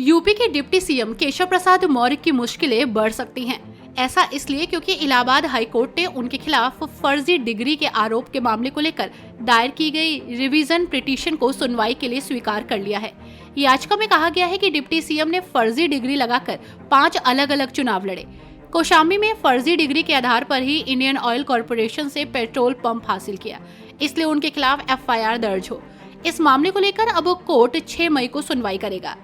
UP के deputy CM Keshav Prasad Maurya की मुश्किलें बढ़ सकती हैं। ऐसा इसलिए क्योंकि इलाहाबाद हाईकोर्ट ने उनके खिलाफ फर्जी डिग्री के आरोप के मामले को लेकर दायर की गई रिवीजन पिटीशन को सुनवाई के लिए स्वीकार कर लिया है। याचिका में कहा गया है कि डिप्टी सीएम ने फर्जी डिग्री लगाकर 5 अलग अलग चुनाव लड़े। कौशाम्बी में फर्जी डिग्री के आधार पर ही इंडियन ऑयल कॉरपोरेशन से पेट्रोल पंप हासिल किया, इसलिए उनके खिलाफ एफआईआर दर्ज हो। इस मामले को लेकर अब कोर्ट 6 मई को सुनवाई करेगा।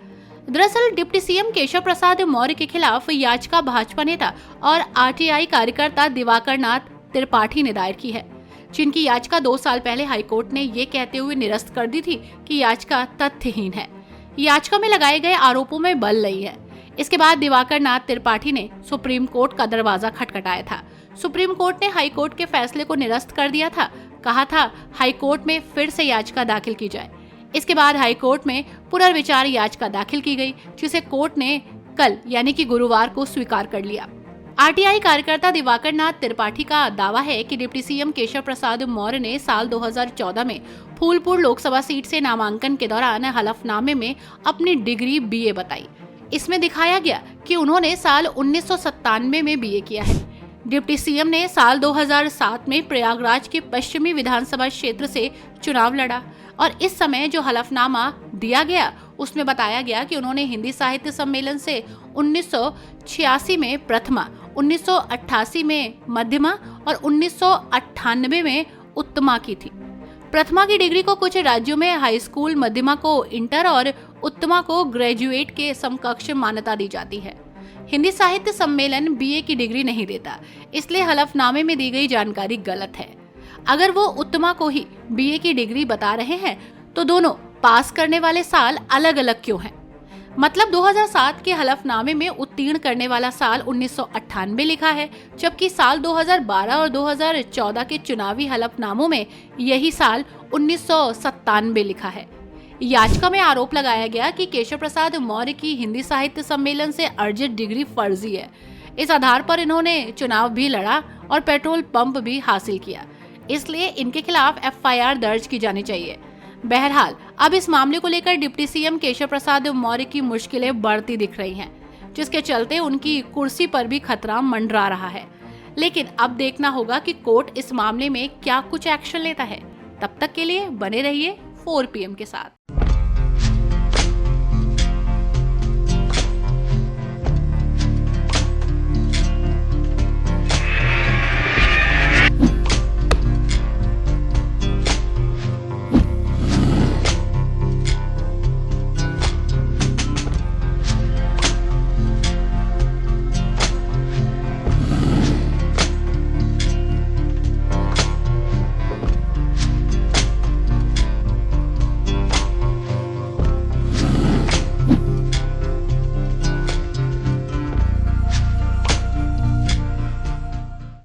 दरअसल डिप्टी सीएम केशव प्रसाद मौर्य के खिलाफ याचिका भाजपा नेता और आरटीआई कार्यकर्ता दिवाकर नाथ त्रिपाठी ने दायर की है, जिनकी याचिका 2 साल पहले हाईकोर्ट ने ये कहते हुए निरस्त कर दी थी कि याचिका तथ्यहीन है। याचिका में लगाए गए आरोपों में बल नहीं है। इसके बाद दिवाकर नाथ त्रिपाठी ने सुप्रीम कोर्ट का दरवाजा खटखटाया था। सुप्रीम कोर्ट ने हाईकोर्ट के फैसले को निरस्त कर दिया था। कहा था हाईकोर्ट में फिर से याचिका दाखिल की जाए। इसके बाद हाईकोर्ट में पुनर्विचार याचिका दाखिल की गई, जिसे कोर्ट ने कल यानी कि गुरुवार को स्वीकार कर लिया। आरटीआई कार्यकर्ता दिवाकर नाथ त्रिपाठी का दावा है कि डिप्टी सीएम केशव प्रसाद मौर्य ने साल 2014 में फूलपुर लोकसभा सीट से नामांकन के दौरान हलफनामे में अपनी डिग्री बीए बताई। इसमें दिखाया गया कि उन्होंने साल 1997 में बीए किया है। डिप्टी सीएम ने साल 2007 में प्रयागराज के पश्चिमी विधानसभा क्षेत्र से चुनाव लड़ा और इस समय जो हलफनामा दिया गया उसमें बताया गया कि उन्होंने हिंदी साहित्य सम्मेलन से 1986 में प्रथमा, 1988 में मध्यमा और 1998 में उत्तमा की थी। प्रथमा की डिग्री को कुछ राज्यों में हाई स्कूल, मध्यमा को इंटर और उत्तमा को ग्रेजुएट के समकक्ष मान्यता दी जाती है। हिंदी साहित्य सम्मेलन बीए की डिग्री नहीं देता, इसलिए हलफनामे में दी गई जानकारी गलत है। अगर वो उत्तमा को ही बीए की डिग्री बता रहे हैं तो दोनों पास करने वाले साल अलग अलग क्यों हैं? मतलब 2007 के हलफनामे में उत्तीर्ण करने वाला साल 1998 लिखा है, जबकि साल 2012 और 2014 के चुनावी हलफनामों में यही साल 1997 लिखा है। याचिका में आरोप लगाया गया कि केशव प्रसाद मौर्य की हिंदी साहित्य सम्मेलन से अर्जित डिग्री फर्जी है। इस आधार पर इन्होंने चुनाव भी लड़ा और पेट्रोल पंप भी हासिल किया, इसलिए इनके खिलाफ एफआईआर दर्ज की जानी चाहिए। बहरहाल अब इस मामले को लेकर डिप्टी सीएम केशव प्रसाद मौर्य की मुश्किलें बढ़ती दिख रही हैं, जिसके चलते उनकी कुर्सी पर भी खतरा मंडरा रहा है। लेकिन अब देखना होगा कि कोर्ट इस मामले में क्या कुछ एक्शन लेता है। तब तक के लिए बने रहिए 4 PM के साथ।